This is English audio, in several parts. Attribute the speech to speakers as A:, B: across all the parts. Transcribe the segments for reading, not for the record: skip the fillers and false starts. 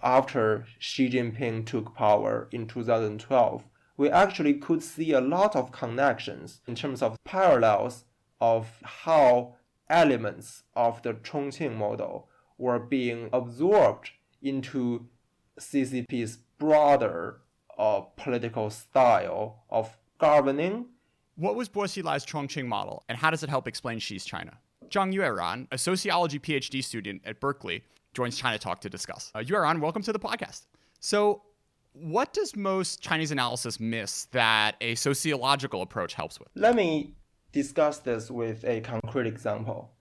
A: after Xi Jinping took power in 2012, we actually could see a lot of connections in terms of parallels of how elements of the Chongqing model were being absorbed into CCP's broader political style of governing.
B: What was Bo Xilai's Chongqing model, and how does it help explain Xi's China? Zhang Yueran, a sociology PhD student at Berkeley, joins China Talk to discuss. Yueran, welcome to the podcast. So, what does most Chinese analysis miss that a sociological approach helps with?
A: Let me discuss this with a concrete example.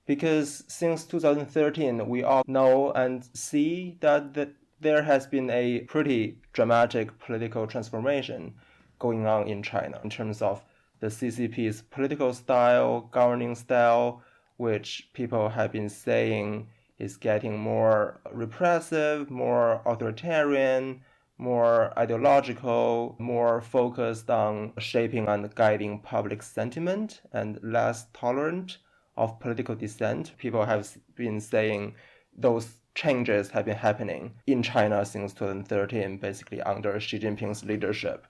A: Because since 2013, we all know and see that there has been a pretty dramatic political transformation going on in China in terms of the CCP's political style, governing style, which people have been saying is getting more repressive, more authoritarian, more ideological, more focused on shaping and guiding public sentiment, and less tolerant of political dissent. People have been saying those changes have been happening in China since 2013, basically under Xi Jinping's leadership.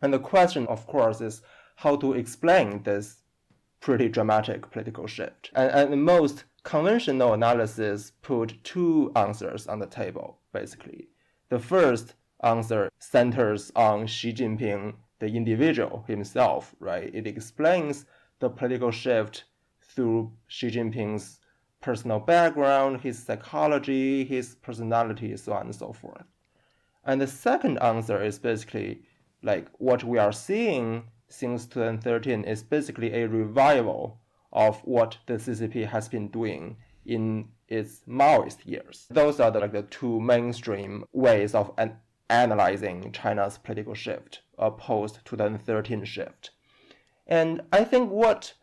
A: And the question, of course, is how to explain this pretty dramatic political shift. And most conventional analysis put two answers on the table, basically. The first answer centers on Xi Jinping, the individual himself, right? It explains the political shift through Xi Jinping's personal background, his psychology, his personality, so on and so forth. And the second answer is basically like what we are seeing since 2013 is basically a revival of what the CCP has been doing in its Maoist years. Those are the two mainstream ways of analyzing China's political shift, a post-2013 shift. And I think what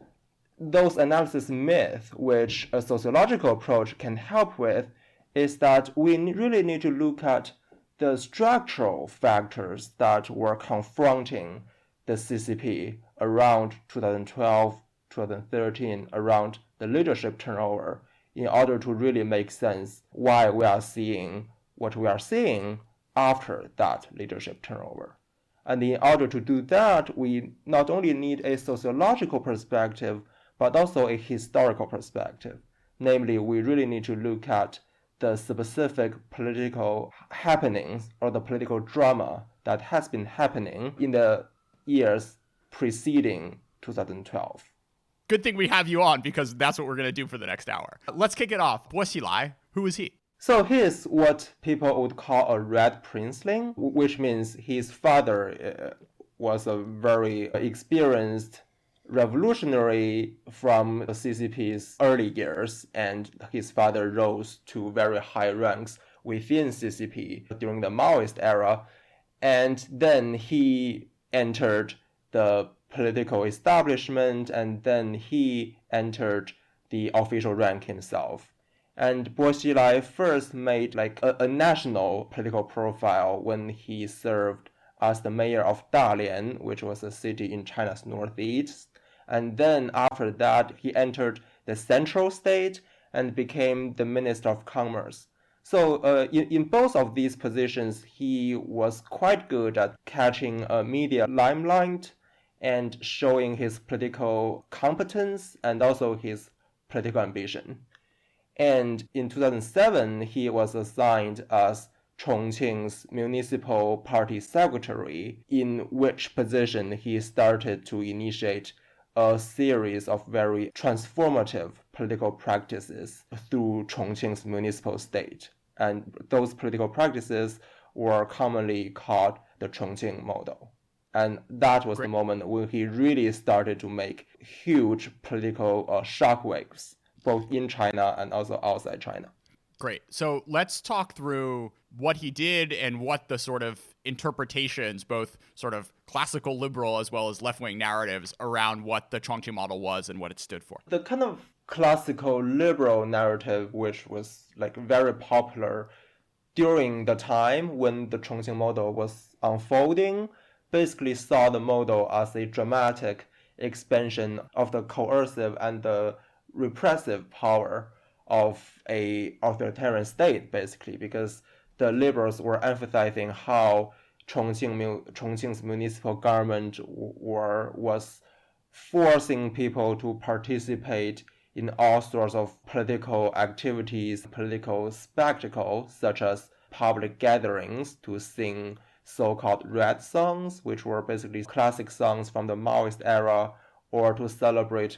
A: those analysis myths, which a sociological approach can help with, is that we really need to look at the structural factors that were confronting the CCP around 2012, 2013, around the leadership turnover, in order to really make sense why we are seeing what we are seeing after that leadership turnover. And in order to do that, we not only need a sociological perspective, but also a historical perspective. Namely, we really need to look at the specific political happenings or the political drama that has been happening in the years preceding 2012.
B: Good thing we have you on, because that's what we're going to do for the next hour. Let's kick it off. Bo Xilai, who is he?
A: So he is what people would call a red princeling, which means his father was a very experienced revolutionary from the CCP's early years, and his father rose to very high ranks within CCP during the Maoist era, and then he entered the political establishment, and then he entered the official rank himself. And Bo Xilai first made a national political profile when he served as the mayor of Dalian, which was a city in China's northeast. And then after that, he entered the central state and became the Minister of Commerce. So in both of these positions, he was quite good at catching a media limelight and showing his political competence and also his political ambition. And in 2007, he was assigned as Chongqing's municipal party secretary, in which position he started to initiate a series of very transformative political practices through Chongqing's municipal state. And those political practices were commonly called the Chongqing Model. And that was the moment when he really started to make huge political shockwaves, both in China and also outside China.
B: Great. So let's talk through what he did and what the sort of interpretations, both sort of classical liberal as well as left-wing narratives around what the Chongqing model was and what it stood for.
A: The kind of classical liberal narrative, which was very popular during the time when the Chongqing model was unfolding, basically saw the model as a dramatic expansion of the coercive and the repressive power of a authoritarian state, basically, because the liberals were emphasizing how Chongqing's municipal government was forcing people to participate in all sorts of political activities, political spectacle, such as public gatherings to sing so-called red songs, which were basically classic songs from the Maoist era, or to celebrate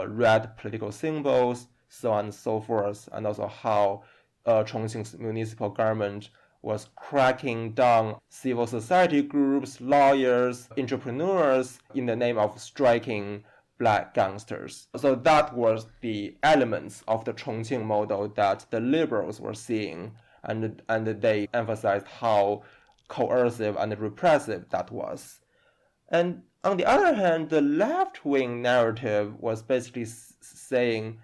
A: red political symbols, so on and so forth, and also how Chongqing's municipal government was cracking down civil society groups, lawyers, entrepreneurs in the name of striking black gangsters. So that was the elements of the Chongqing model that the liberals were seeing, and they emphasized how coercive and repressive that was. And on the other hand, the left-wing narrative was basically saying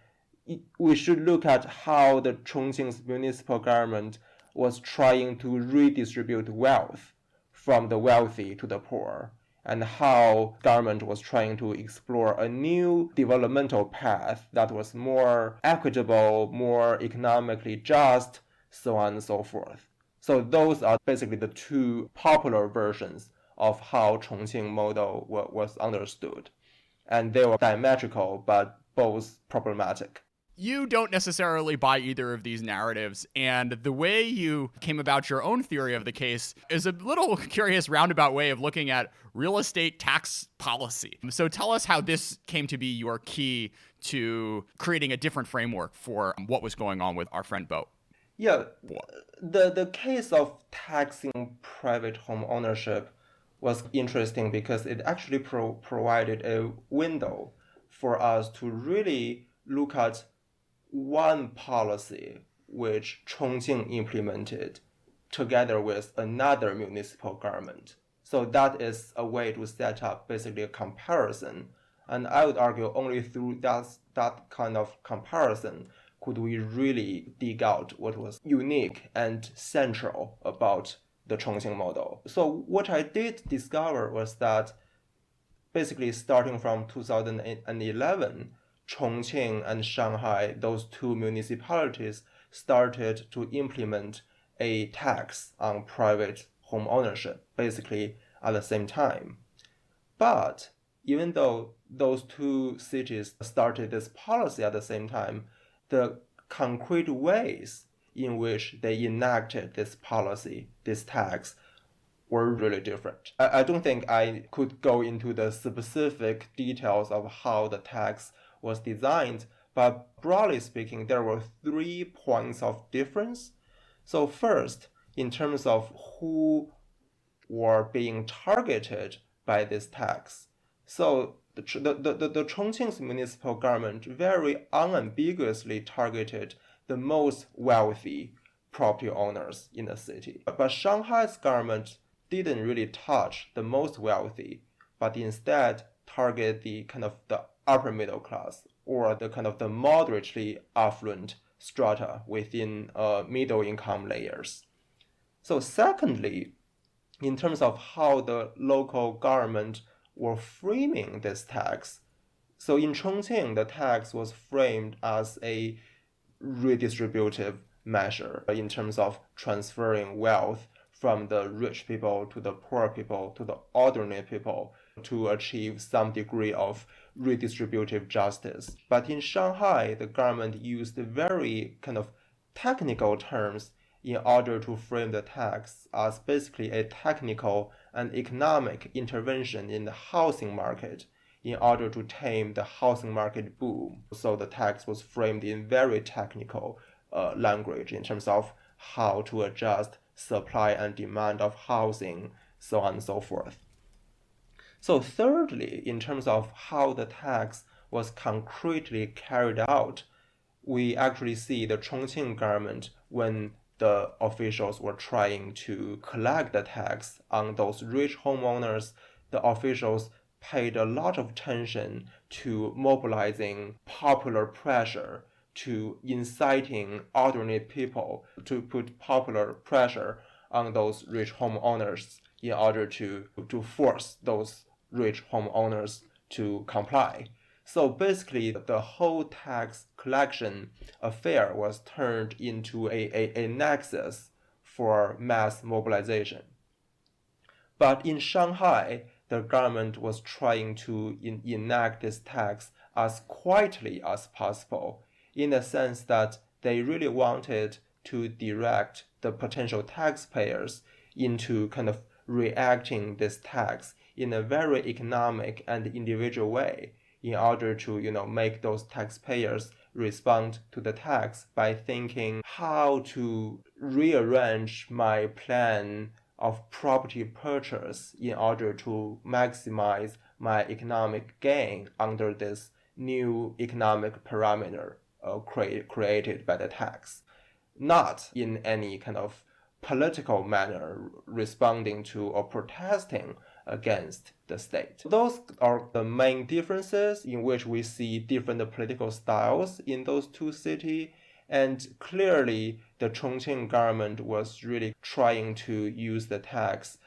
A: we should look at how the Chongqing's municipal government was trying to redistribute wealth from the wealthy to the poor, and how government was trying to explore a new developmental path that was more equitable, more economically just, so on and so forth. So those are basically the two popular versions of how Chongqing model was understood. And they were diametrical, but both problematic.
B: You don't necessarily buy either of these narratives, and the way you came about your own theory of the case is a little curious roundabout way of looking at real estate tax policy. So tell us how this came to be your key to creating a different framework for what was going on with our friend Bo.
A: Yeah, the case of taxing private home ownership was interesting because it actually provided a window for us to really look at one policy which Chongqing implemented together with another municipal government. So that is a way to set up basically a comparison. And I would argue only through that kind of comparison could we really dig out what was unique and central about the Chongqing model. So what I did discover was that basically starting from 2011, Chongqing and Shanghai, those two municipalities, started to implement a tax on private home ownership, basically at the same time. But even though those two cities started this policy at the same time, the concrete ways in which they enacted this policy, this tax, were really different. I don't think I could go into the specific details of how the tax was designed, but broadly speaking, there were 3 points of difference. So first, in terms of who were being targeted by this tax. So the Chongqing's municipal government very unambiguously targeted the most wealthy property owners in the city. But Shanghai's government didn't really touch the most wealthy, but instead target the kind of the upper middle class or the kind of the moderately affluent strata within middle income layers. So secondly, in terms of how the local government were framing this tax, so in Chongqing, the tax was framed as a redistributive measure in terms of transferring wealth from the rich people to the poor people to the ordinary people to achieve some degree of redistributive justice. But in Shanghai, the government used very kind of technical terms in order to frame the tax as basically a technical and economic intervention in the housing market in order to tame the housing market boom. So the tax was framed in very technical language in terms of how to adjust supply and demand of housing, so on and so forth. So thirdly, in terms of how the tax was concretely carried out, we actually see the Chongqing government, when the officials were trying to collect the tax on those rich homeowners, the officials paid a lot of attention to mobilizing popular pressure, to inciting ordinary people to put popular pressure on those rich homeowners in order to force those rich homeowners to comply. So basically, the whole tax collection affair was turned into a nexus for mass mobilization. But in Shanghai, the government was trying to enact this tax as quietly as possible, in the sense that they really wanted to direct the potential taxpayers into kind of reacting this tax in a very economic and individual way in order to, make those taxpayers respond to the tax by thinking how to rearrange my plan of property purchase in order to maximize my economic gain under this new economic parameter created by the tax, not in any kind of political manner responding to or protesting against the state. Those are the main differences in which we see different political styles in those two cities. And clearly, the Chongqing government was really trying to use the tax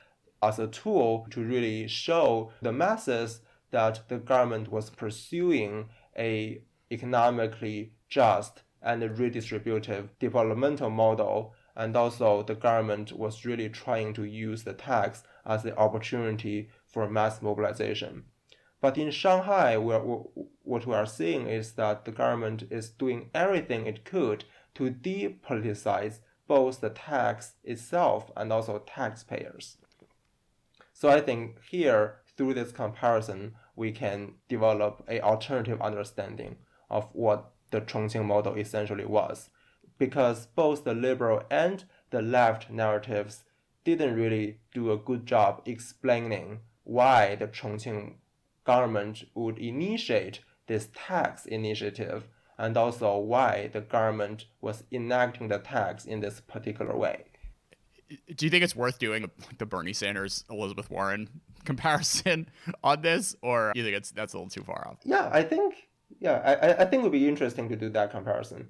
A: as a tool to really show the masses that the government was pursuing a economically just and redistributive developmental model. And also, the government was really trying to use the tax as the opportunity for mass mobilization. But in Shanghai, what we are seeing is that the government is doing everything it could to depoliticize both the tax itself and also taxpayers. So I think here, through this comparison, we can develop an alternative understanding of what the Chongqing model essentially was. Because both the liberal and the left narratives didn't really do a good job explaining why the Chongqing government would initiate this tax initiative, and also why the government was enacting the tax in this particular way.
B: Do you think it's worth doing the Bernie Sanders, Elizabeth Warren comparison on this, or do you think that's a little too far off?
A: Yeah, I think it would be interesting to do that comparison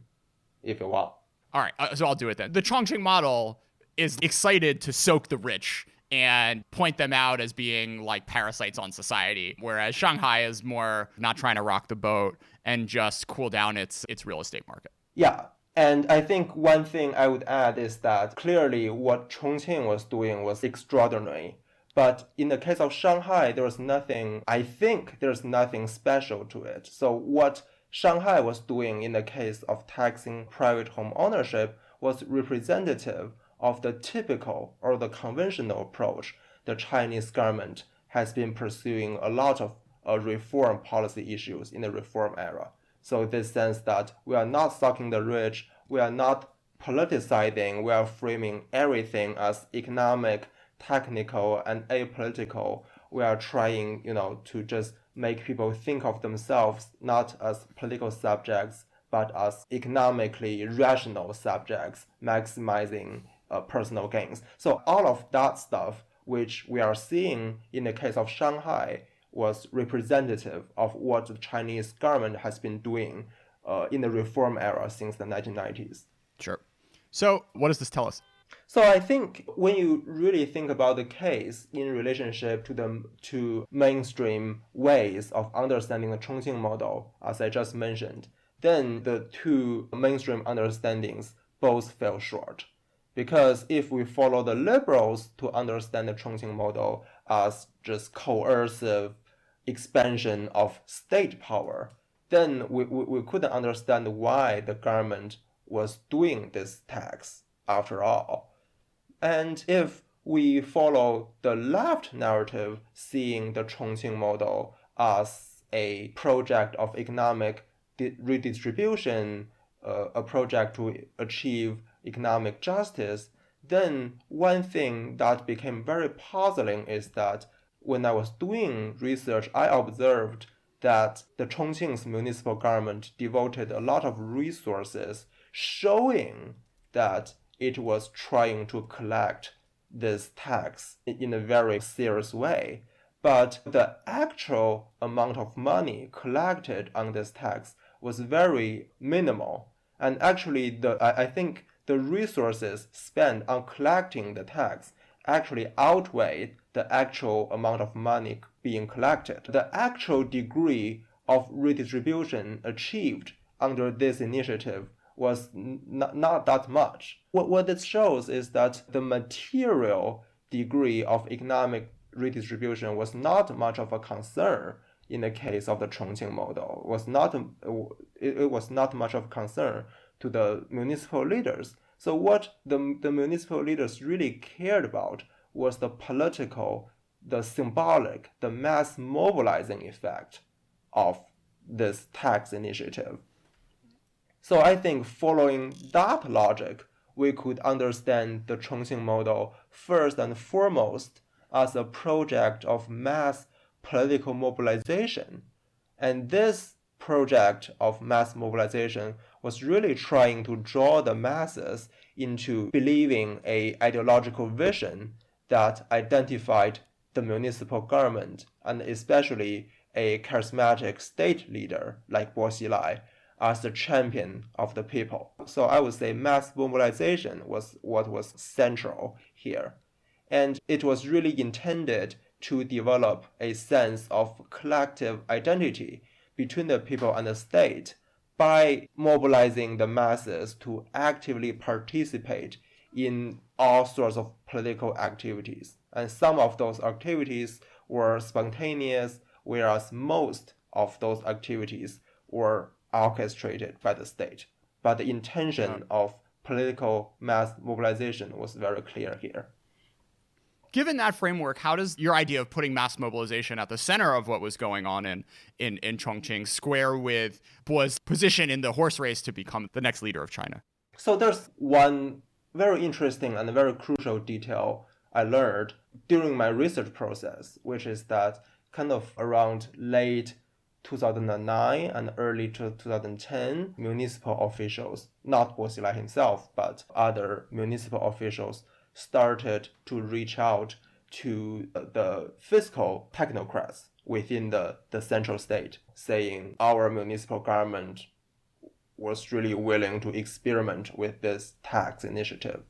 A: if you want.
B: All right, so I'll do it then. The Chongqing model is excited to soak the rich and point them out as being like parasites on society, whereas Shanghai is more not trying to rock the boat and just cool down its real estate market.
A: Yeah, and I think one thing I would add is that clearly what Chongqing was doing was extraordinary. But in the case of Shanghai, there's nothing special to it. So what Shanghai was doing in the case of taxing private home ownership was representative of the typical or the conventional approach the Chinese government has been pursuing a lot of reform policy issues in the reform era. So in this sense that we are not sucking the rich, we are not politicizing, we are framing everything as economic, technical, and apolitical. We are trying, to just make people think of themselves not as political subjects, but as economically rational subjects, maximizing personal gains. So all of that stuff, which we are seeing in the case of Shanghai, was representative of what the Chinese government has been doing in the reform era since the 1990s.
B: Sure. So what does this tell us?
A: So I think when you really think about the case in relationship to the two mainstream ways of understanding the Chongqing model, as I just mentioned, then the two mainstream understandings both fell short. Because if we follow the liberals to understand the Chongqing model as just coercive expansion of state power, then we couldn't understand why the government was doing this tax after all. And if we follow the left narrative, seeing the Chongqing model as a project of economic redistribution, a project to achieve economic justice, then one thing that became very puzzling is that when I was doing research, I observed that the Chongqing's municipal government devoted a lot of resources showing that it was trying to collect this tax in a very serious way. But the actual amount of money collected on this tax was very minimal. And actually, I think the resources spent on collecting the tax actually outweighed the actual amount of money being collected. The actual degree of redistribution achieved under this initiative was not that much. What this shows is that the material degree of economic redistribution was not much of a concern in the case of the Chongqing model. It was not much of a concern to the municipal leaders. So what the municipal leaders really cared about was the political, the symbolic, the mass mobilizing effect of this tax initiative. So I think following that logic, we could understand the Chongqing model first and foremost as a project of mass political mobilization. And this project of mass mobilization was really trying to draw the masses into believing an ideological vision that identified the municipal government and especially a charismatic state leader like Bo Xilai as the champion of the people. So I would say mass mobilization was what was central here. And it was really intended to develop a sense of collective identity between the people and the state by mobilizing the masses to actively participate in all sorts of political activities. And some of those activities were spontaneous, whereas most of those activities were orchestrated by the state. But the intention of political mass mobilization was very clear here.
B: Given that framework, how does your idea of putting mass mobilization at the center of what was going on in Chongqing square with Bo's position in the horse race to become the next leader of China?
A: So there's one very interesting and very crucial detail I learned during my research process, which is that kind of around late 2009 and early 2010, municipal officials, not Bo Xilai himself, but other municipal officials, started to reach out to the fiscal technocrats within the central state, saying our municipal government was really willing to experiment with this tax initiative.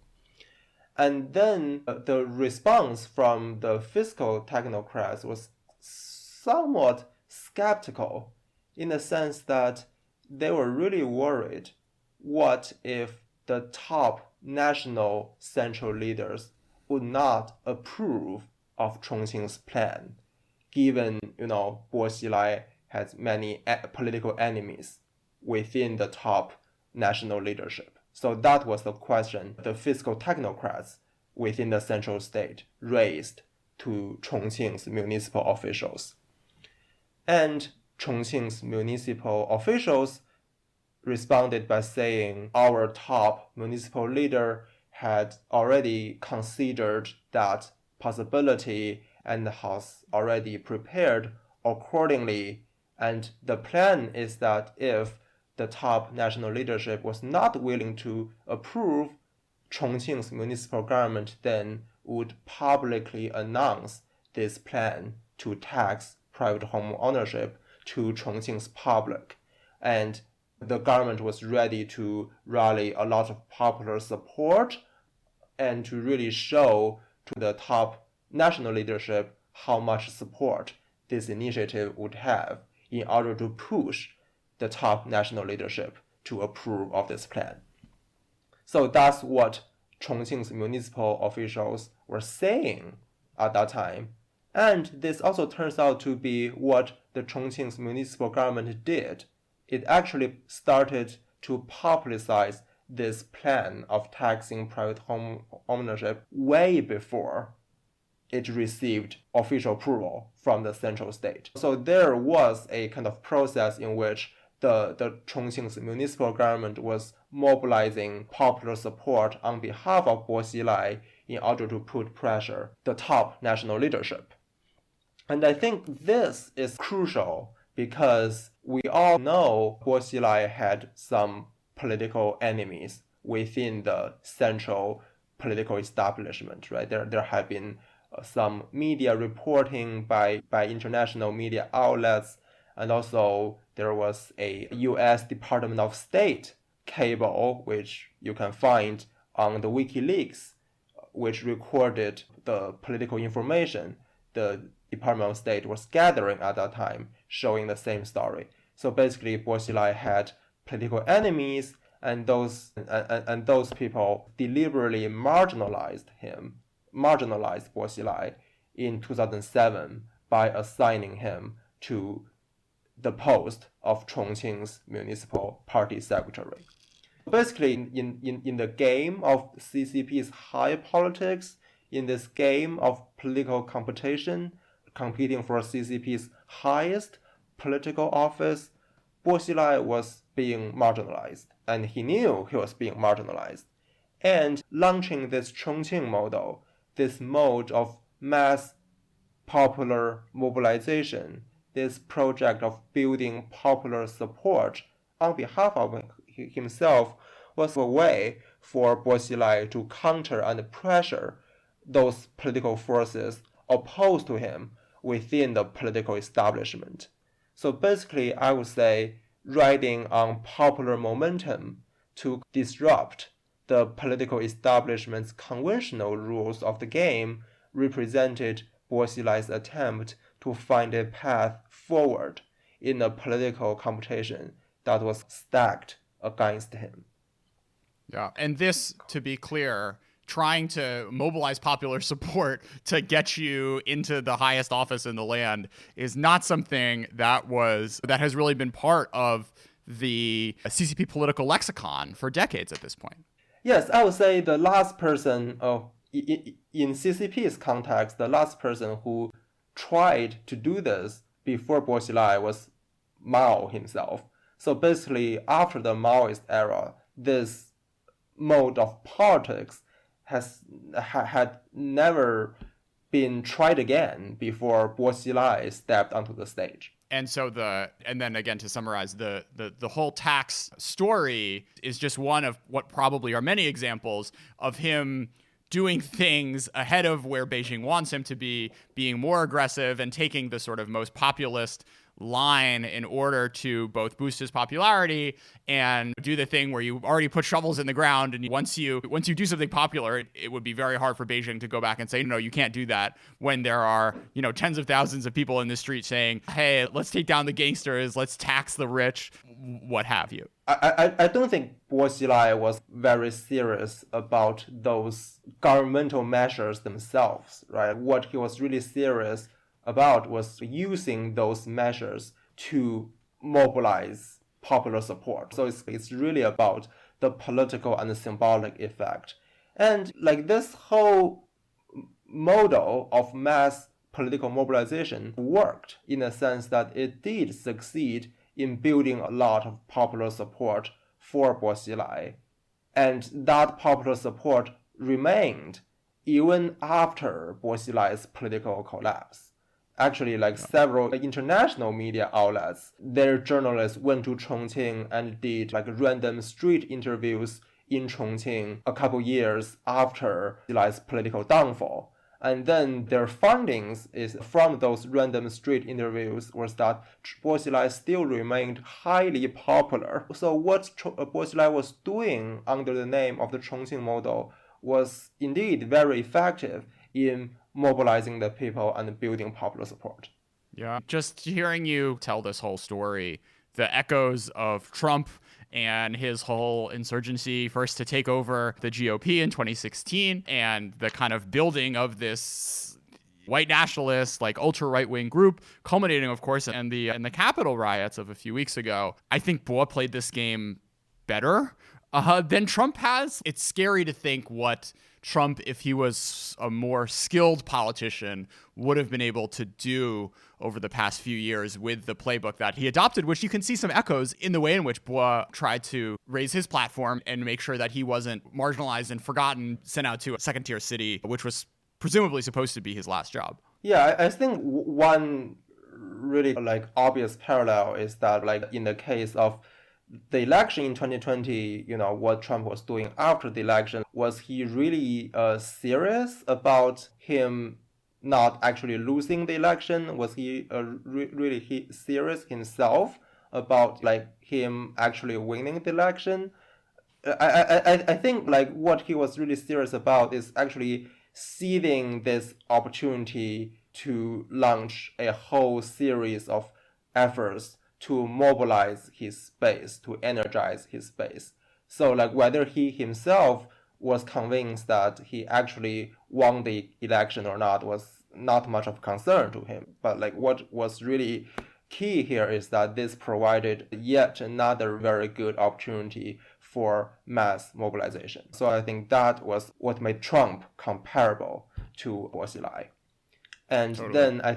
A: And then the response from the fiscal technocrats was somewhat skeptical in the sense that they were really worried, what if the top national central leaders would not approve of Chongqing's plan, given, Bo Xilai has many political enemies within the top national leadership. So that was the question the fiscal technocrats within the central state raised to Chongqing's municipal officials. And Chongqing's municipal officials responded by saying our top municipal leader had already considered that possibility and has already prepared accordingly. And the plan is that if the top national leadership was not willing to approve, Chongqing's municipal government then would publicly announce this plan to tax private home ownership to Chongqing's public. And the government was ready to rally a lot of popular support and to really show to the top national leadership how much support this initiative would have in order to push the top national leadership to approve of this plan. So that's what Chongqing's municipal officials were saying at that time. And this also turns out to be what the Chongqing's municipal government did. It actually started to publicize this plan of taxing private home ownership way before it received official approval from the central state. So there was a kind of process in which the Chongqing's municipal government was mobilizing popular support on behalf of Bo Xilai in order to put pressure the top national leadership. And I think this is crucial because we all know Bo Xilai had some political enemies within the central political establishment, right? There have been some media reporting by international media outlets, and also there was a U.S. Department of State cable, which you can find on the WikiLeaks, which recorded the political information the Department of State was gathering at that time, showing the same story. So basically, Bo Xilai had political enemies, and those people deliberately marginalized Bo Xilai in 2007 by assigning him to the post of Chongqing's municipal party secretary. Basically, in the game of CCP's high politics, in this game of political competition, competing for CCP's highest political office, Bo Xilai was being marginalized, and he knew he was being marginalized. And launching this Chongqing model, this mode of mass popular mobilization, this project of building popular support on behalf of himself, was a way for Bo Xilai to counter and pressure those political forces opposed to him within the political establishment. So basically, I would say riding on popular momentum to disrupt the political establishment's conventional rules of the game represented Bo Xilai's attempt to find a path forward in a political competition that was stacked against him.
B: Yeah, and this, to be clear, trying to mobilize popular support to get you into the highest office in the land is not something that has really been part of the CCP political lexicon for decades at this point.
A: Yes, I would say the last person in CCP's context, the last person who tried to do this before Bo Xilai was Mao himself. So basically, after the Maoist era, this mode of politics had never been tried again before Bo Xilai stepped onto the stage.
B: And so then again, to summarize, the whole tax story is just one of what probably are many examples of him doing things ahead of where Beijing wants him to be, being more aggressive and taking the sort of most populist line in order to both boost his popularity and do the thing where you already put shovels in the ground, and once you do something popular, it would be very hard for Beijing to go back and say, no, you can't do that, when there are tens of thousands of people in the street saying, hey, let's take down the gangsters, let's tax the rich, what have you.
A: I don't think Bo Xilai was very serious about those governmental measures themselves, right? What he was really serious about was using those measures to mobilize popular support. So it's really about the political and the symbolic effect. And like this whole model of mass political mobilization worked in the sense that it did succeed in building a lot of popular support for Bo Xilai. And that popular support remained even after Bo Xilai's political collapse. Actually, like several international media outlets, their journalists went to Chongqing and did like random street interviews in Chongqing a couple years after Xilai's political downfall. And then their findings is from those random street interviews was that Bo Xilai still remained highly popular. So what Bo Xilai was doing under the name of the Chongqing model was indeed very effective in mobilizing the people and building popular support.
B: Yeah, just hearing you tell this whole story, the echoes of Trump and his whole insurgency, first to take over the GOP in 2016, and the kind of building of this white nationalist, like ultra right-wing group, culminating, of course, in the Capitol riots of a few weeks ago. I think Bo played this game better than Trump has. It's scary to think what Trump, if he was a more skilled politician, would have been able to do over the past few years with the playbook that he adopted, which you can see some echoes in the way in which Bo tried to raise his platform and make sure that he wasn't marginalized and forgotten, sent out to a second-tier city, which was presumably supposed to be his last job.
A: Yeah, I think one really like obvious parallel is that like in the case of the election in 2020, what Trump was doing after the election, was he really serious about him not actually losing the election? Was he really serious himself about like him actually winning the election? I think like what he was really serious about is actually seizing this opportunity to launch a whole series of efforts to mobilize his base, to energize his base. So like whether he himself was convinced that he actually won the election or not was not much of concern to him. But like what was really key here is that this provided yet another very good opportunity for mass mobilization. So I think that was what made Trump comparable to Bo Xilai. And
B: Totally.
A: then I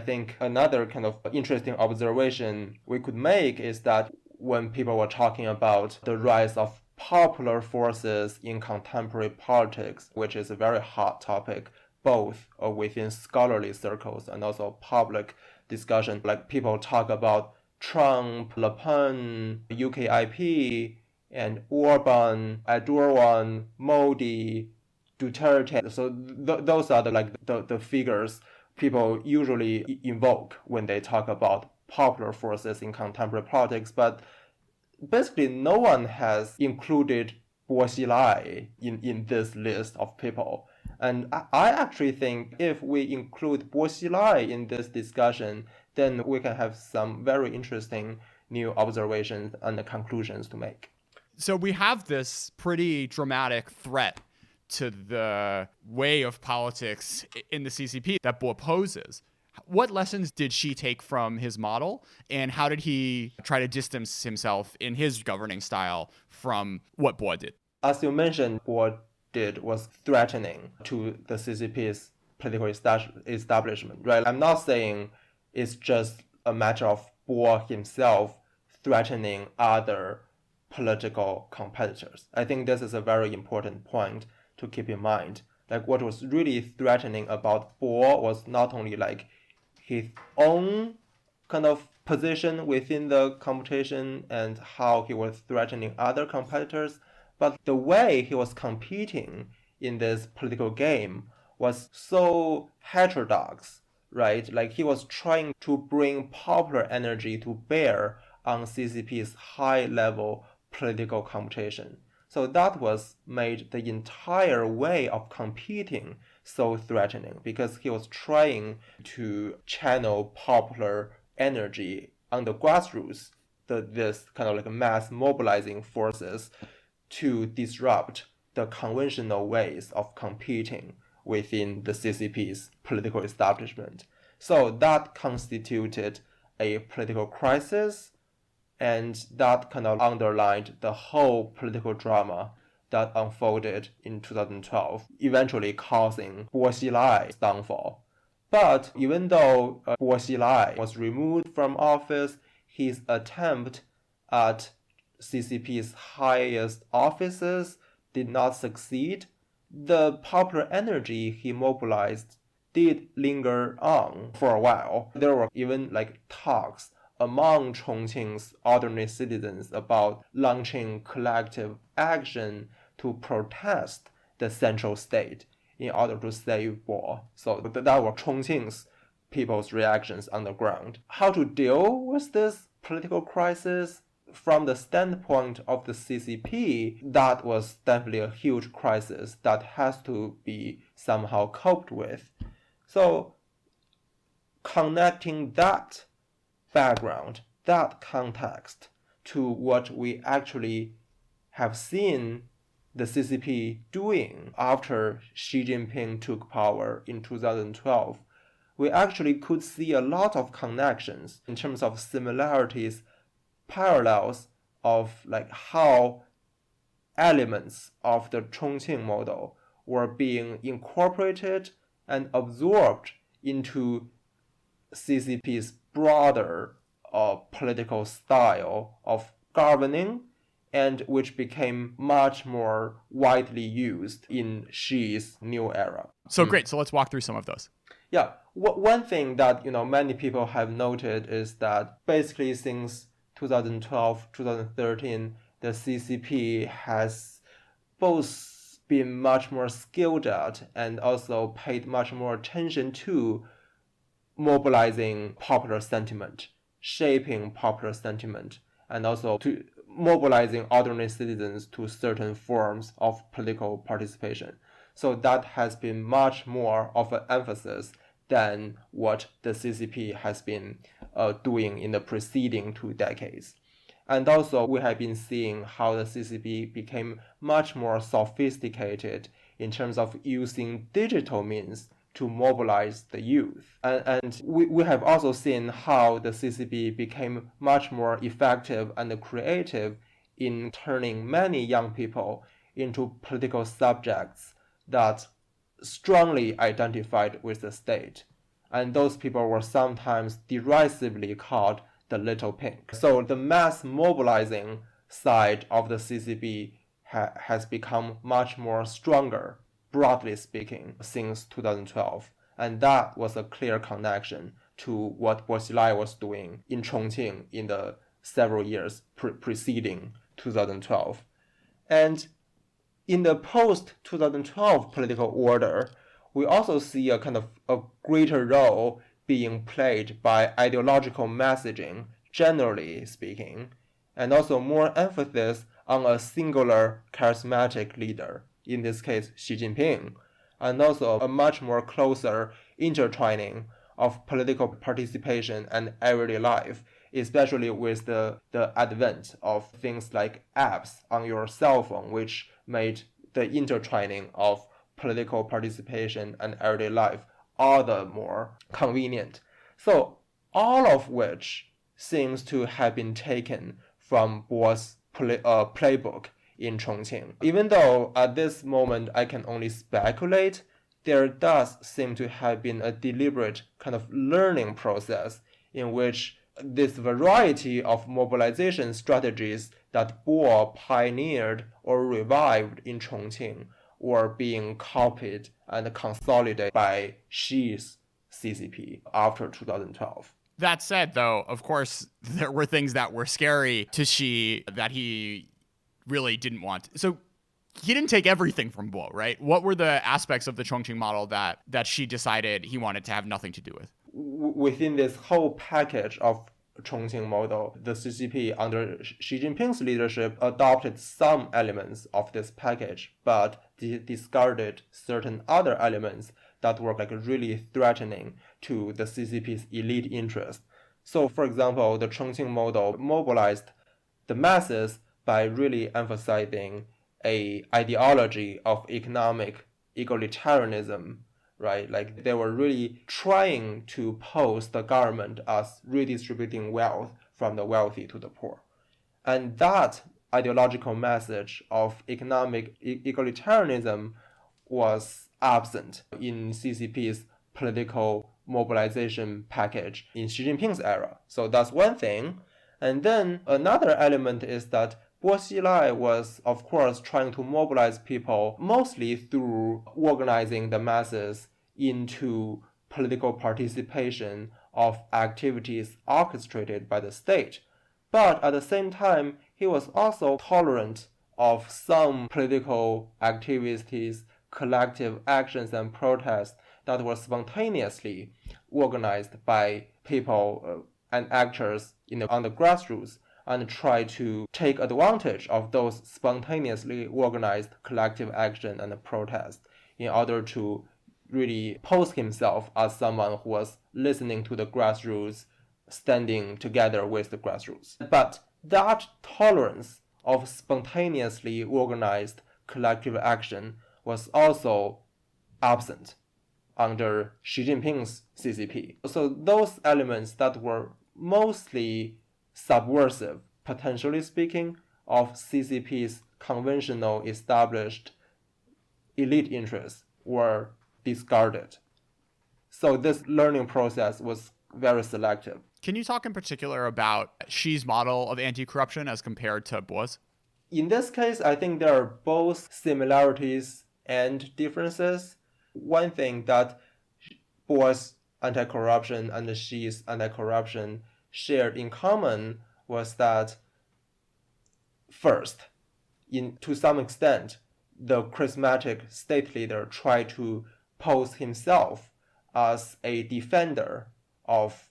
A: think another kind of interesting observation we could make is that when people were talking about the rise of popular forces in contemporary politics, which is a very hot topic, both within scholarly circles and also public discussion, like people talk about Trump, Le Pen, UKIP, and Orban, Erdogan, Modi, Duterte. So those are the figures people usually invoke when they talk about popular forces in contemporary politics. But basically, no one has included Bo Xilai in this list of people. And I actually think if we include Bo Xilai in this discussion, then we can have some very interesting new observations and conclusions to make.
B: So we have this pretty dramatic threat to the way of politics in the CCP that Bo poses. What lessons did Xi take from his model, and how did he try to distance himself in his governing style from what Bo did?
A: As you mentioned, Bo did was threatening to the CCP's political establishment, right? I'm not saying it's just a matter of Bo himself threatening other political competitors. I think this is a very important point to keep in mind. Like what was really threatening about Bo was not only like his own kind of position within the competition and how he was threatening other competitors, but the way he was competing in this political game was so heterodox, right? Like he was trying to bring popular energy to bear on CCP's high-level political competition. So that was made the entire way of competing so threatening because he was trying to channel popular energy on the grassroots, this kind of like mass mobilizing forces to disrupt the conventional ways of competing within the CCP's political establishment. So that constituted a political crisis, and that kind of underlined the whole political drama that unfolded in 2012, eventually causing Bo Xilai's downfall. But even though Bo Xilai was removed from office, his attempt at CCP's highest offices did not succeed. The popular energy he mobilized did linger on for a while. There were even like talks among Chongqing's ordinary citizens about launching collective action to protest the central state in order to save Bo. So that were Chongqing's people's reactions on the ground. How to deal with this political crisis? From the standpoint of the CCP, that was definitely a huge crisis that has to be somehow coped with. So connecting that background, that context to what we actually have seen the CCP doing after Xi Jinping took power in 2012, we actually could see a lot of connections in terms of similarities, parallels of like how elements of the Chongqing model were being incorporated and absorbed into CCP's broader political style of governing, and which became much more widely used in Xi's new era.
B: So great. So let's walk through some of those.
A: Yeah, one thing that many people have noted is that basically since 2012, 2013, the CCP has both been much more skilled at and also paid much more attention to mobilizing popular sentiment, shaping popular sentiment, and also to mobilizing ordinary citizens to certain forms of political participation. So that has been much more of an emphasis than what the CCP has been doing in the preceding 2 decades. And also, we have been seeing how the CCP became much more sophisticated in terms of using digital means to mobilize the youth. And we have also seen how the CCP became much more effective and creative in turning many young people into political subjects that strongly identified with the state. And those people were sometimes derisively called the little pink. So the mass mobilizing side of the CCP has become much more stronger, broadly speaking, since 2012. And that was a clear connection to what Bo Xilai was doing in Chongqing in the several years preceding 2012. And in the post-2012 political order, we also see a kind of a greater role being played by ideological messaging, generally speaking, and also more emphasis on a singular charismatic leader, in this case Xi Jinping, and also a much more closer intertwining of political participation and everyday life, especially with the advent of things like apps on your cell phone, which made the intertwining of political participation and everyday life all the more convenient. So all of which seems to have been taken from Bo's playbook in Chongqing. Even though at this moment I can only speculate, there does seem to have been a deliberate kind of learning process in which this variety of mobilization strategies that Bo pioneered or revived in Chongqing were being copied and consolidated by Xi's CCP after 2012.
B: That said, though, of course, there were things that were scary to Xi that he really didn't want. So he didn't take everything from Bo, right? What were the aspects of the Chongqing model that Xi decided he wanted to have nothing to do with?
A: Within this whole package of Chongqing model, the CCP under Xi Jinping's leadership adopted some elements of this package, but discarded certain other elements that were like really threatening to the CCP's elite interest. So, for example, the Chongqing model mobilized the masses by really emphasizing a ideology of economic egalitarianism, right? Like they were really trying to pose the government as redistributing wealth from the wealthy to the poor. And that ideological message of economic egalitarianism was absent in CCP's political mobilization package in Xi Jinping's era. So that's one thing. And then another element is that Bo Xilai was, of course, trying to mobilize people mostly through organizing the masses into political participation of activities orchestrated by the state. But at the same time, he was also tolerant of some political activities, collective actions, and protests that were spontaneously organized by people and actors on the grassroots, and try to take advantage of those spontaneously organized collective action and protest in order to really pose himself as someone who was listening to the grassroots, standing together with the grassroots. But that tolerance of spontaneously organized collective action was also absent under Xi Jinping's CCP. So those elements that were mostly subversive, potentially speaking, of CCP's conventional established elite interests were discarded. So this learning process was very selective.
B: Can you talk in particular about Xi's model of anti-corruption as compared to Bo's?
A: In this case, I think there are both similarities and differences. One thing that Bo's anti-corruption and Xi's anti-corruption shared in common was that, first, to some extent, the charismatic state leader tried to pose himself as a defender of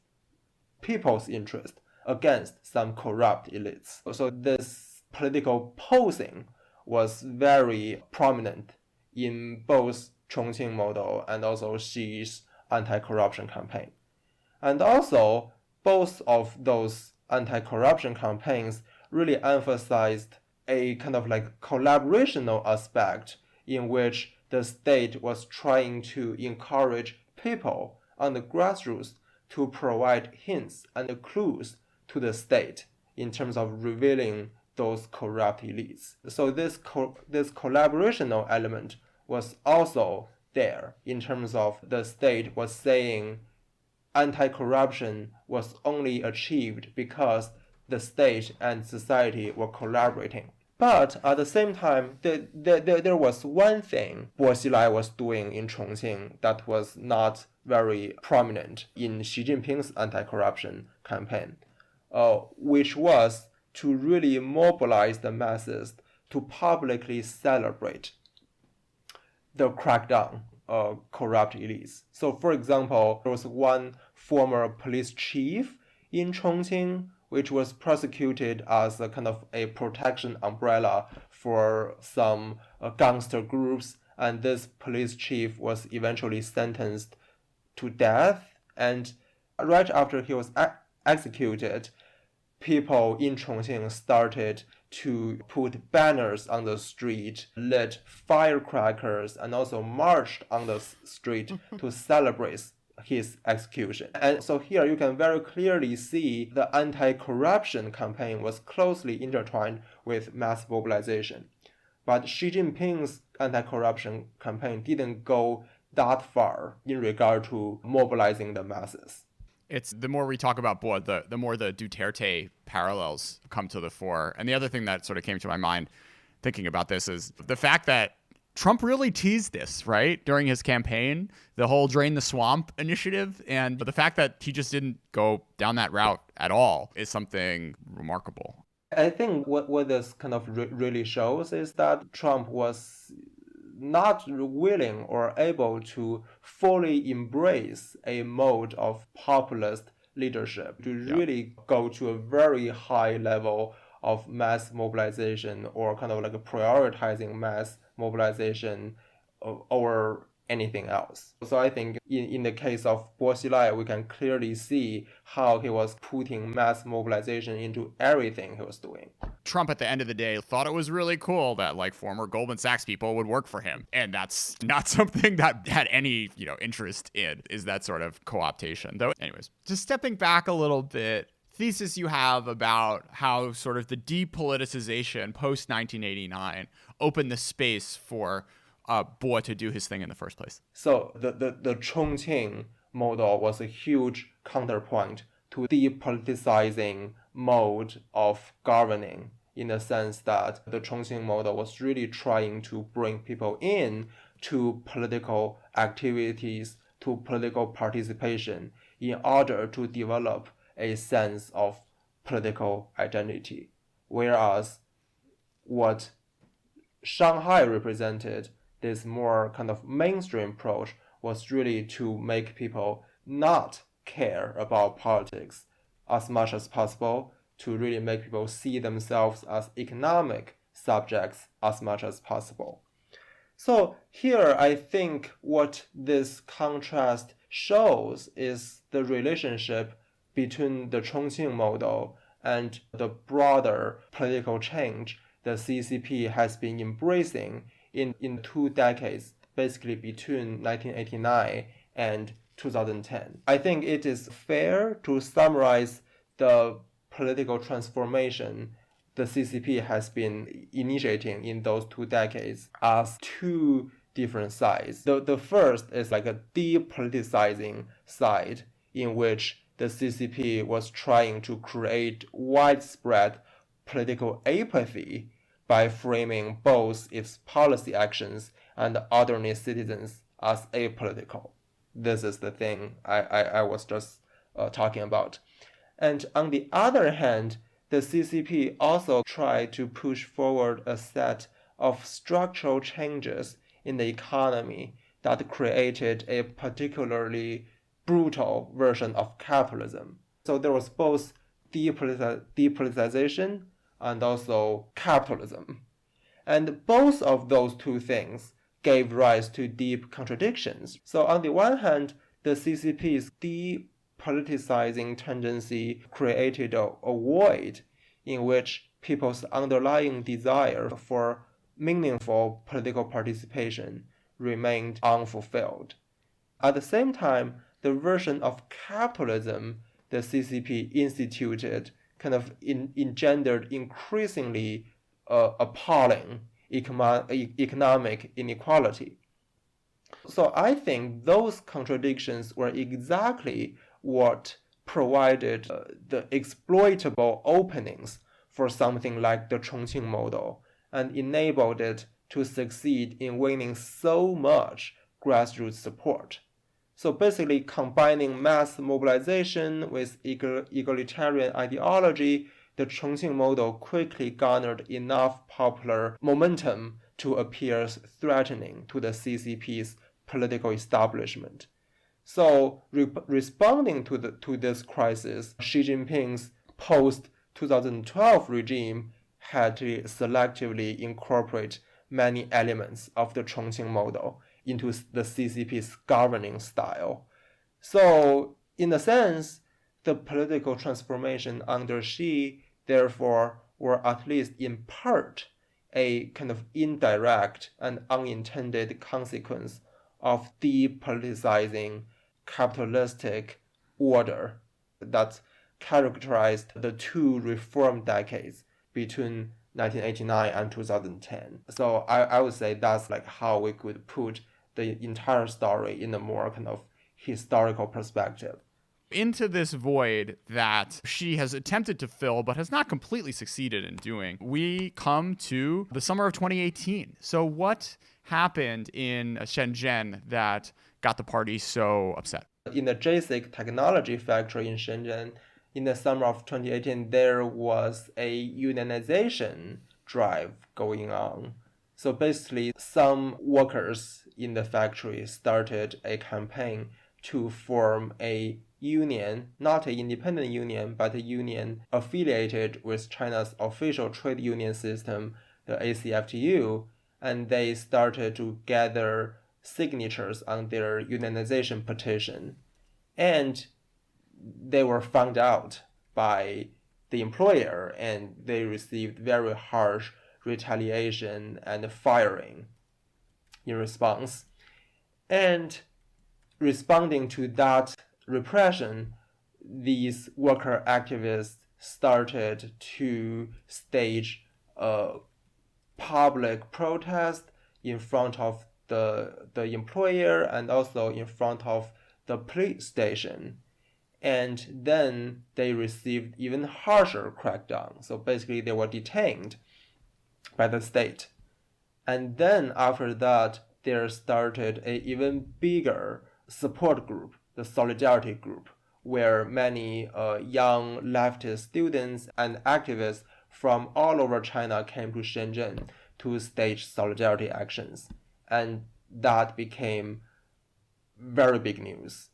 A: people's interest against some corrupt elites. So this political posing was very prominent in both Chongqing model and also Xi's anti-corruption campaign. And also, both of those anti-corruption campaigns really emphasized a kind of like collaborational aspect in which the state was trying to encourage people on the grassroots to provide hints and clues to the state in terms of revealing those corrupt elites. So this collaborational element was also there in terms of the state was saying anti-corruption was only achieved because the state and society were collaborating. But at the same time, there was one thing Bo Xilai was doing in Chongqing that was not very prominent in Xi Jinping's anti-corruption campaign, which was to really mobilize the masses to publicly celebrate the crackdown of corrupt elites. So, for example, there was one former police chief in Chongqing which was prosecuted as a kind of a protection umbrella for some gangster groups, and this police chief was eventually sentenced to death. And right after he was executed, people in Chongqing started to put banners on the street, lit firecrackers, and also marched on the street to celebrate his execution. And so here you can very clearly see the anti-corruption campaign was closely intertwined with mass mobilization. But Xi Jinping's anti-corruption campaign didn't go that far in regard to mobilizing the masses.
B: It's the more we talk about Bo, the more the Duterte parallels come to the fore. And the other thing that sort of came to my mind thinking about this is the fact that Trump really teased this, right, during his campaign, the whole Drain the Swamp initiative. And the fact that he just didn't go down that route at all is something remarkable.
A: I think what this kind of really shows is that Trump was not willing or able to fully embrace a mode of populist leadership to really go to a very high level of mass mobilization or kind of like prioritizing mass mobilization over anything else. So I think in the case of Bo Xilai, we can clearly see how he was putting mass mobilization into everything he was doing.
B: Trump, at the end of the day, thought it was really cool that like former Goldman Sachs people would work for him. And that's not something that had any, interest in, is that sort of co-optation. Though, anyways, just stepping back a little bit, thesis you have about how sort of the depoliticization post 1989 opened the space for Bo to do his thing in the first place.
A: So the Chongqing model was a huge counterpoint to depoliticizing mode of governing, in the sense that the Chongqing model was really trying to bring people in to political activities, to political participation, in order to develop a sense of political identity. Whereas what Shanghai represented, this more kind of mainstream approach, was really to make people not care about politics as much as possible, to really make people see themselves as economic subjects as much as possible. So here, I think what this contrast shows is the relationship between the Chongqing model and the broader political change the CCP has been embracing in 2 decades, basically between 1989 and 2010. I think it is fair to summarize the political transformation the CCP has been initiating in those 2 decades as 2 different sides. The first is like a depoliticizing side, in which the CCP was trying to create widespread political apathy by framing both its policy actions and ordinary citizens as apolitical. This is the thing I was just talking about. And on the other hand, the CCP also tried to push forward a set of structural changes in the economy that created a particularly brutal version of capitalism. So there was both depoliticization and also capitalism. And both of those 2 things gave rise to deep contradictions. So on the one hand, the CCP's depoliticizing tendency created a void in which people's underlying desire for meaningful political participation remained unfulfilled. At the same time, the version of capitalism the CCP instituted kind of engendered increasingly appalling economic inequality. So I think those contradictions were exactly what provided the exploitable openings for something like the Chongqing model and enabled it to succeed in winning so much grassroots support. So basically combining mass mobilization with egalitarian ideology, the Chongqing model quickly garnered enough popular momentum to appear threatening to the CCP's political establishment. So responding to this crisis, Xi Jinping's post-2012 regime had to selectively incorporate many elements of the Chongqing model into the CCP's governing style. So, in a sense, the political transformation under Xi, therefore, were at least in part a kind of indirect and unintended consequence of depoliticizing capitalistic order that characterized the two reform decades between 1989 and 2010. So I would say that's like how we could put the entire story in a more kind of historical perspective.
B: Into this void that Xi has attempted to fill but has not completely succeeded in doing, we come to the summer of 2018. So what happened in Shenzhen that got the party so upset?
A: In the Jasic technology factory in Shenzhen, in the summer of 2018, there was a unionization drive going on. So basically, some workers in the factory started a campaign to form a union, not an independent union, but a union affiliated with China's official trade union system, the ACFTU, and they started to gather signatures on their unionization petition. And they were found out by the employer, and they received very harsh retaliation and firing in response. And responding to that repression, these worker activists started to stage a public protest in front of the employer and also in front of the police station. And then they received even harsher crackdown. So basically they were detained by the state. And then after that, there started an even bigger support group, the Solidarity Group, where many young leftist students and activists from all over China came to Shenzhen to stage solidarity actions. And that became very big news.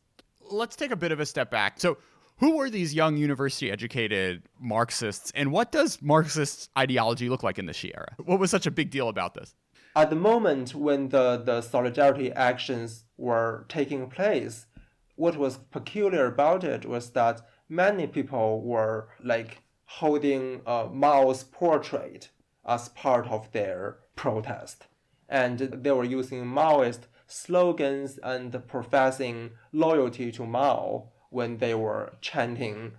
B: Let's take a bit of a step back. So who were these young university-educated Marxists, and what does Marxist ideology look like in the Xi era? What was such a big deal about this?
A: At the moment when the solidarity actions were taking place, what was peculiar about it was that many people were like holding Mao's portrait as part of their protest. And they were using Maoist slogans and professing loyalty to Mao when they were chanting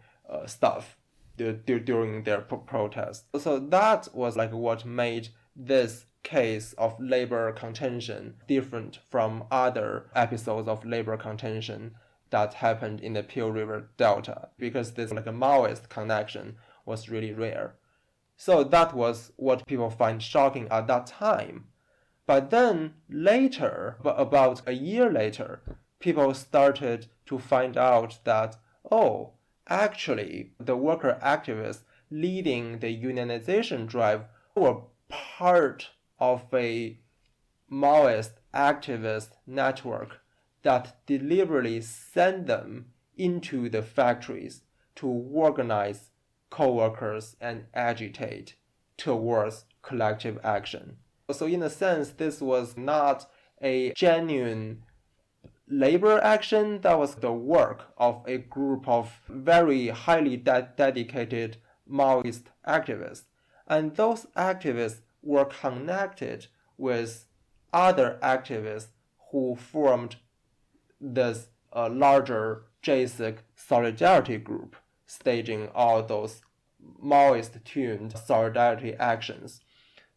A: stuff during their protest. So that was like what made this case of labor contention different from other episodes of labor contention that happened in the Pearl River Delta, because this like a Maoist connection was really rare. So that was what people find shocking at that time. But then later, about a year later, people started to find out that, oh, actually, the worker activists leading the unionization drive were part of a Maoist activist network that deliberately sent them into the factories to organize co-workers and agitate towards collective action. So in a sense, this was not a genuine labor action. That was the work of a group of very highly dedicated Maoist activists. And those activists were connected with other activists who formed this larger Jasic Solidarity group, staging all those Maoist-tuned solidarity actions.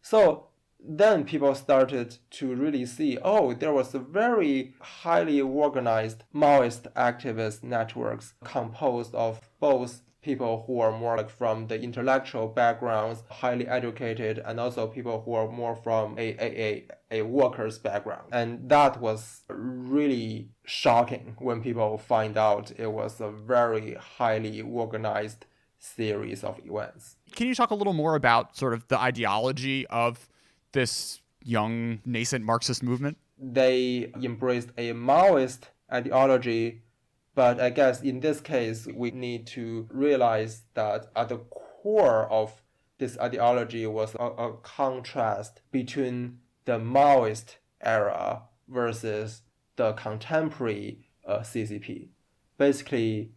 A: So then people started to really see, oh, there was a very highly organized Maoist activist networks composed of both people who are more like from the intellectual backgrounds, highly educated, and also people who are more from a worker's background. And that was really shocking when people find out it was a very highly organized series of events.
B: Can you talk a little more about sort of the ideology of this young nascent Marxist movement?
A: They embraced a Maoist ideology, but I guess in this case, we need to realize that at the core of this ideology was a contrast between the Maoist era versus the contemporary CCP. Basically,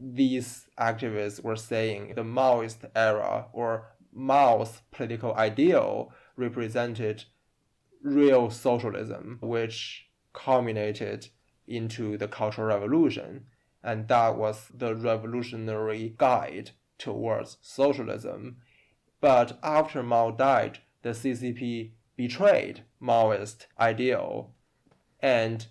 A: these activists were saying the Maoist era or Mao's political ideal represented real socialism, which culminated into the Cultural Revolution. And that was the revolutionary guide towards socialism. But after Mao died, the CCP betrayed Maoist ideal and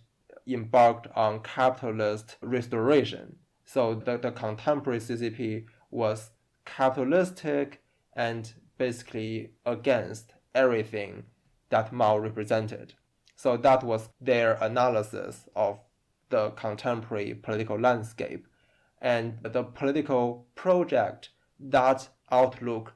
A: embarked on capitalist restoration. So the contemporary CCP was capitalistic and basically against everything that Mao represented. So that was their analysis of the contemporary political landscape. And the political project that outlook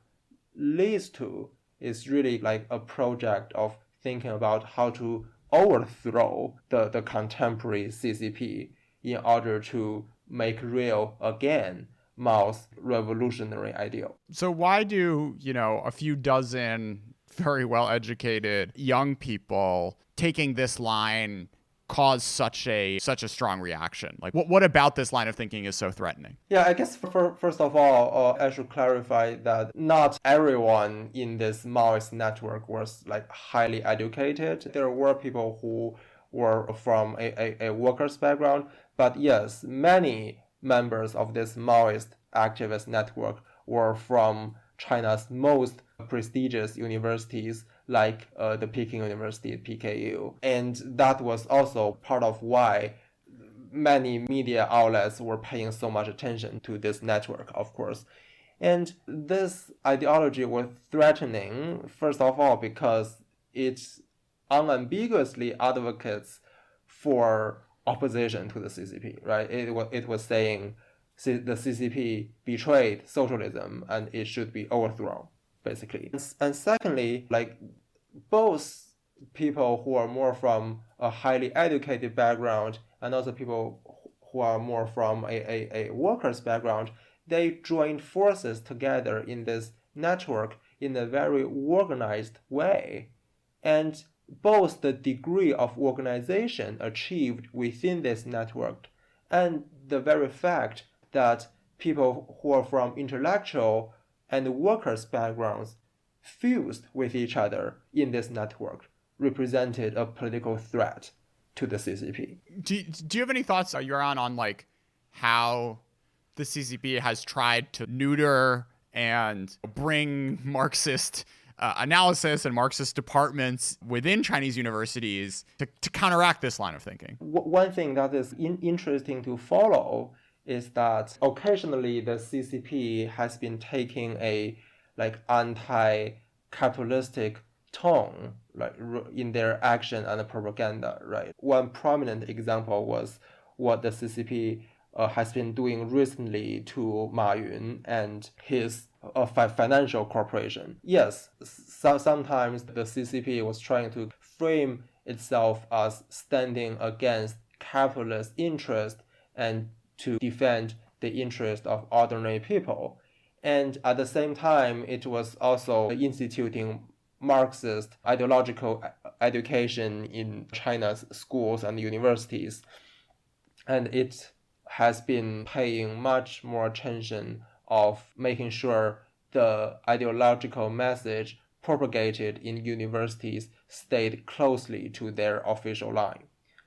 A: leads to is really like a project of thinking about how to overthrow the contemporary CCP in order to make real again Mao's revolutionary ideal.
B: So why do, a few dozen very well-educated young people taking this line cause such a strong reaction? Like, what about this line of thinking is so threatening?
A: Yeah, I guess first of all, I should clarify that not everyone in this Maoist network was like highly educated. There were people who were from a worker's background, but yes, many members of this Maoist activist network were from China's most prestigious universities, like the Peking University, PKU. And that was also part of why many media outlets were paying so much attention to this network, of course. And this ideology was threatening, first of all, because it unambiguously advocates for opposition to the CCP, right? It was saying the CCP betrayed socialism and it should be overthrown, basically. And secondly, like both people who are more from a highly educated background and also people who are more from a worker's background, they joined forces together in this network in a very organized way. And both the degree of organization achieved within this network and the very fact that people who are from intellectual and workers' backgrounds fused with each other in this network represented a political threat to the CCP.
B: Do you have any thoughts, Yueran, on like how the CCP has tried to neuter and bring Marxist analysis and Marxist departments within Chinese universities to counteract this line of thinking?
A: One thing that is interesting to follow is that occasionally the CCP has been taking a like anti-capitalistic tone, like in their action and propaganda, right? One prominent example was what the CCP has been doing recently to Ma Yun and his financial corporation. Yes, sometimes the CCP was trying to frame itself as standing against capitalist interest and to defend the interest of ordinary people. And at the same time, it was also instituting Marxist ideological education in China's schools and universities. And it has been paying much more attention of making sure the ideological message propagated in universities stayed closely to their official line.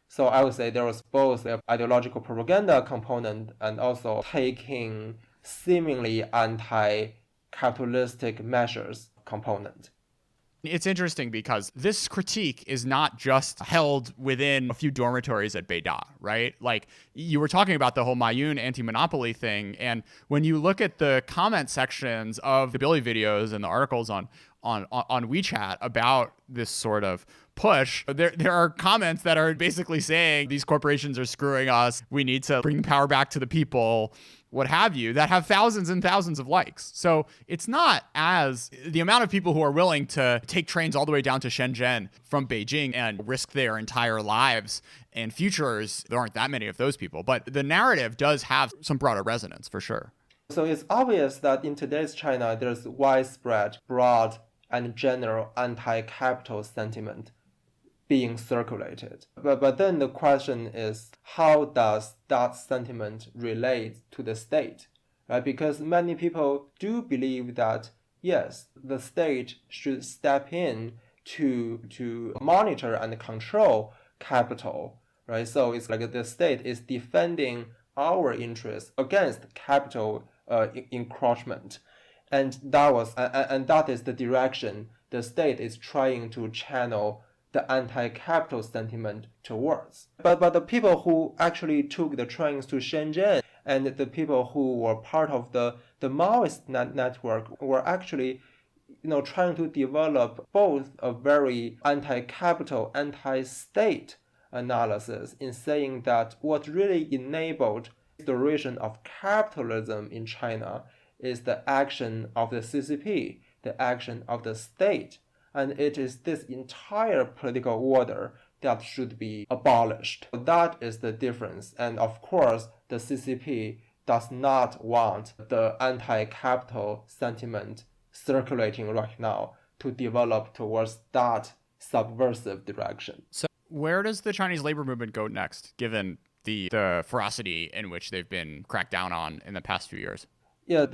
A: So I would say there was both an ideological propaganda component and also taking seemingly anti-capitalistic measures component.
B: It's interesting because this critique is not just held within a few dormitories at Beida, right? Like you were talking about the whole Mayun anti-monopoly thing. And when you look at the comment sections of the Billy videos and the articles on WeChat about this sort of push, there are comments that are basically saying these corporations are screwing us. We need to bring power back to the people, what have you, that have thousands and thousands of likes. So it's not as the amount of people who are willing to take trains all the way down to Shenzhen from Beijing and risk their entire lives and futures. There aren't that many of those people, but the narrative does have some broader resonance for sure.
A: So it's obvious that in today's China, there's widespread, broad, and general anti-capital sentiment being circulated. But then the question is, how does that sentiment relate to the state? Right? Because many people do believe that, yes, the state should step in to monitor and control capital. Right? So it's like the state is defending our interests against capital encroachment. And that is the direction the state is trying to channel the anti-capital sentiment towards. But the people who actually took the trains to Shenzhen and the people who were part of the Maoist network were actually trying to develop both a very anti-capital, anti-state analysis in saying that what really enabled the restoration of capitalism in China is the action of the CCP, the action of the state. And it is this entire political order that should be abolished. That is the difference. And of course, the CCP does not want the anti-capital sentiment circulating right now to develop towards that subversive direction.
B: So where does the Chinese labor movement go next, given the ferocity in which they've been cracked down on in the past few years?
A: Yeah,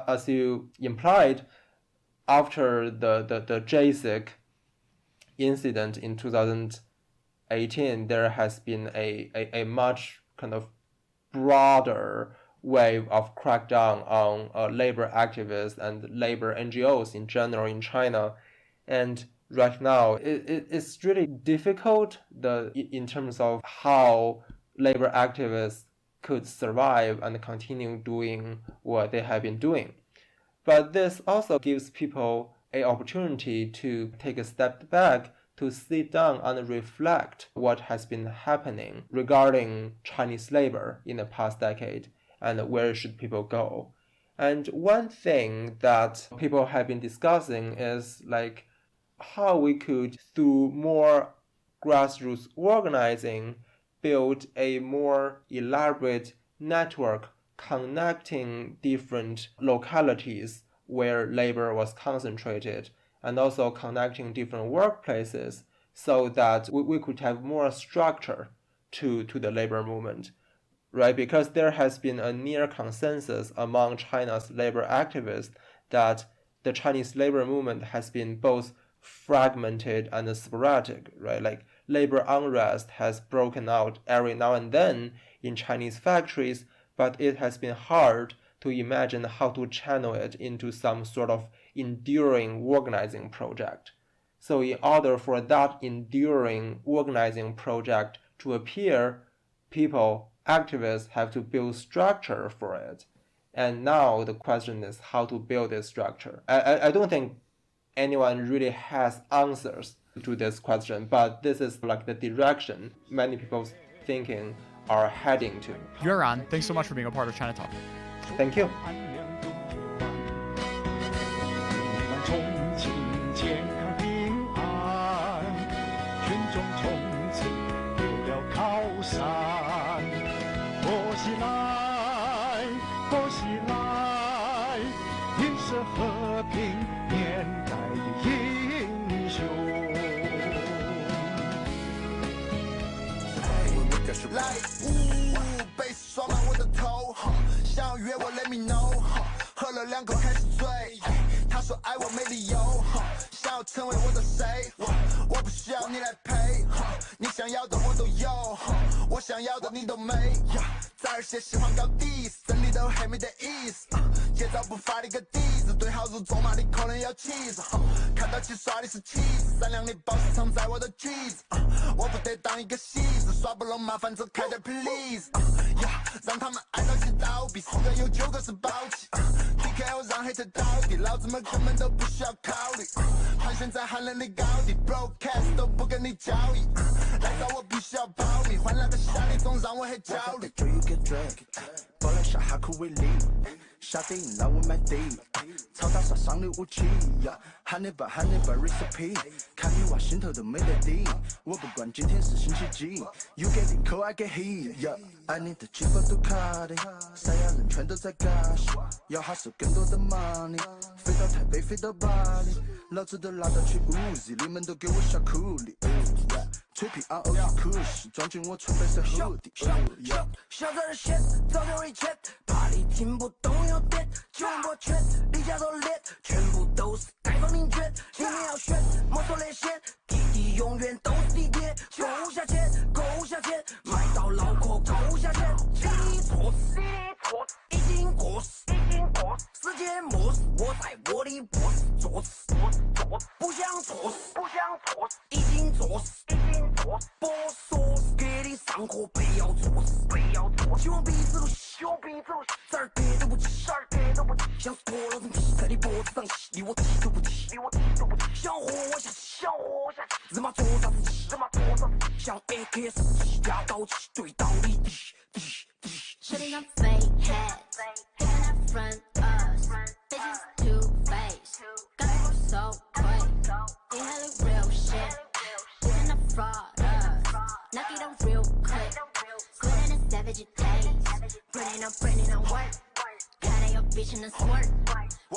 A: as you implied, after the Jasic incident in 2018, there has been a much kind of broader wave of crackdown on labor activists and labor NGOs in general in China. And right now, it's really difficult in terms of how labor activists could survive and continue doing what they have been doing. But this also gives people an opportunity to take a step back, to sit down and reflect what has been happening regarding Chinese labor in the past decade and where should people go. And one thing that people have been discussing is like how we could, through more grassroots organizing, build a more elaborate network connecting different localities where labor was concentrated and also connecting different workplaces so that we could have more structure to the labor movement, right? Because there has been a near consensus among China's labor activists that the Chinese labor movement has been both fragmented and sporadic, right? Like labor unrest has broken out every now and then in Chinese factories, but it has been hard to imagine how to channel it into some sort of enduring organizing project. So in order for that enduring organizing project to appear, people, activists have to build structure for it. And now the question is how to build this structure. I don't think anyone really has answers to this question, but this is like the direction many people's thinking are heading to.
B: Yueran, thanks so much for being a part of China Talk.
A: Thank you.
C: Like,被刷满我的头，想要约我 let me know，喝了2口开始醉。你都没。早儿些喜欢搞 diss， 真理都还没得意思。节奏不发的个底子，对号入座嘛的可能要气势。看到起耍的是气势，善良的 boss 藏在我的句子。我不得当一个戏子，耍不拢麻烦就开点 please。让他们爱到起倒闭，10个有9个是宝气。DKO 让黑车倒地，老子们根本都不需要考虑。盘旋在寒冷的高地 ，broadcast 都不跟你交易。来找我必须要保密，换那个下你总让我很焦虑。就 you get drunk， 包来下哈口为例，下电影让我买地，超大杀伤的武器喊你爸 recipe， 看你娃心头都没得底。我不管今天是星期几 ，You get in cold I get heat， 爱你的几包杜卡迪，三亚人全都在嘎西，要哈手更多的 money， 飞到台北飞到巴黎，老子都拿到去 Uzi， 你们都给我下苦力。吹皮 ROG 酷西，装进我纯白色 hoodie。小字儿写，早就以前，怕你听不懂有点，九波圈，李家都脸，全部都是解放领卷，里面要选，摸索那些，弟弟永远都是地铁，勾下钱，勾下钱，买到脑壳勾下钱，你错死，已经过时，世界末日，我在我的卧室作死，不想错死，已经作死。我说是给你上课，不要作死，希望鼻子都细，这儿跌都不起，想是拖了层皮在你脖子上吸，离我提都不提，想活下去，日妈做啥子气，像 AK47压到气，对到你滴。
D: Shutting up fake heads, they cannot front us. They just two-faced, got it so quick. Inhaling real shit, they cannot fraud us. Knock it out real quick. Good in a savage taste. Bringing on work. Got your bitch in a squirt.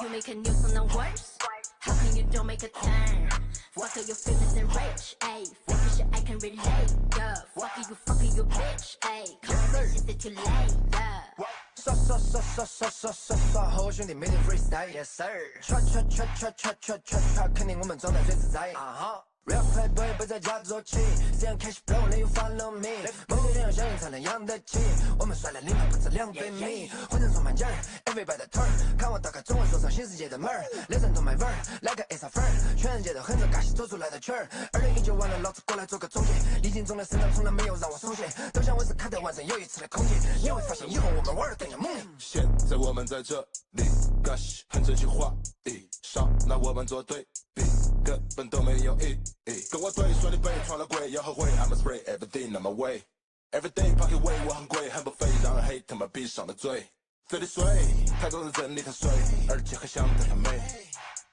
D: You make a news on the worst. How come you don't make a turn? Fuck your feelings and rage, ayy. Fuck your shit, I can relate, yeah. Fuck you, bitch, ayy. Come on, it's just too late, yeah.
C: 耍，和兄弟每天 freestyle，yes sir。肯定我们装在最自在。Real playboy 不在家做起，这样 cash flow 能有 follow me， 某些人相信才能养得起，我们帅的领导不止2杯米，混成双盘筋儿 ，everybody 的腿儿，看我打开中文说唱新世界的门儿，脸上都卖纹儿，来个 S 粉儿，全世界都哼着嘎西走出来的曲儿，2019完了，老子过来做个总结，历经中的生长从来没有让我松懈，都想我是卡特完成又一次的空姐，你会发现以后我们玩儿更加猛烈。
E: 现在我们在这里，嘎西很真心话一少拿我们做对比，根本都没有意义。跟我对说你被闯了柜，要后悔 ，I'ma spray everything on my way。Everyday pocket way 我很贵，很不费，让人黑他妈闭上了嘴。嘴里水，太多人真理太水，而且还想得太美。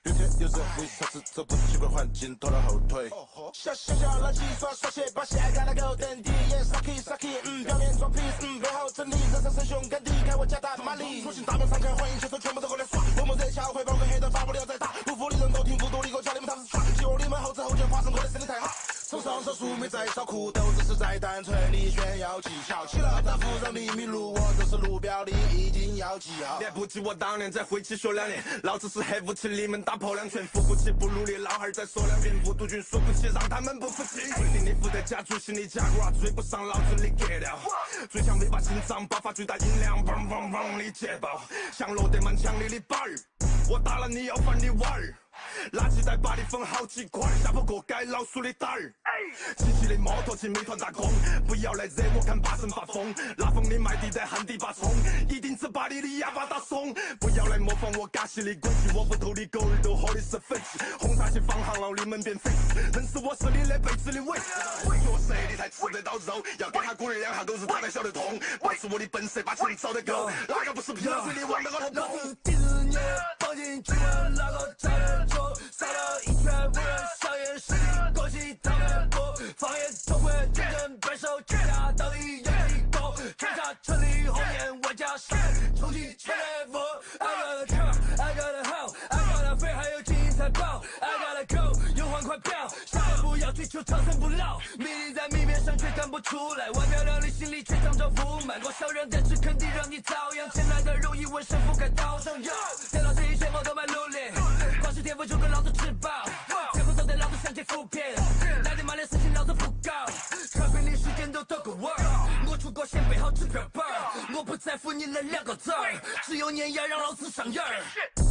E: 有天有人为啥子走不习惯环境拖了后腿？小垃圾耍些，把鞋干了狗等地，也 sucky，表面装 peace，背后真理，人生生凶敢敌，看我加大马力。属性大门上开，欢迎选手全部都过来耍，我们这下回包括黑的发不了再打，不服的人都听不懂理，我教你们他是耍，希望你们后知后觉，发生我的身体太好。从上手术没在少裤兜，只是在单纯地炫耀技巧。起了大夫让你迷路，我都是路标里已经要记好。来不及我当年在会期学2年，老子是黑武器，你们打破2拳，扶不起不努力，老汉儿再说2遍，无毒菌输不起，让他们不服气。规定你负责假主席，你假瓜追不上老子你 get 掉。最强尾巴心脏爆发最大音量，嗡嗡嗡你捷报，像罗德曼枪里的板儿，我打了你要翻你碗儿。垃圾袋把你分好几块，下不过该老鼠的胆儿。骑骑的摩托骑美团打工，不要来惹我看8神发疯。拉风的麦地在旱地拔葱，一定只把你的哑巴打松。不要来模仿我嘎西的轨迹，我屋头的狗儿都喝的是粉气，红茶去放行了你们变肥，认识我是你的辈子的尾。脚舌你才吃得到肉，要给他鼓儿2下狗日他才晓得痛。保持我的本色，把钱找得够，哪个不是皮老子你往那个头蹦？第4年放进去了那个才能做，杀了一圈无人上演实力，恭喜他们不放眼痛快，真正白手起家到底有几个？天下成立后面玩家是重庆全联府 I got a car, I got a house, I got a 飞还有金银财宝 I got a go, 有还快票，下一步要追求长生不老，命令在明面上却看不出来，外表靓丽心里却藏着腐满，过小人但是肯定让你遭殃，前来的容易纹身覆盖刀上哟，电脑这一切我都蛮努力，光是天赋就跟老子吃饱，最后都得老子向前扶贫，来点满脸事情老子不搞，看遍历史间都透个味儿，我出国先
C: 备好纸片本儿，我不在乎你那2个字儿，只有碾压让老子上眼儿。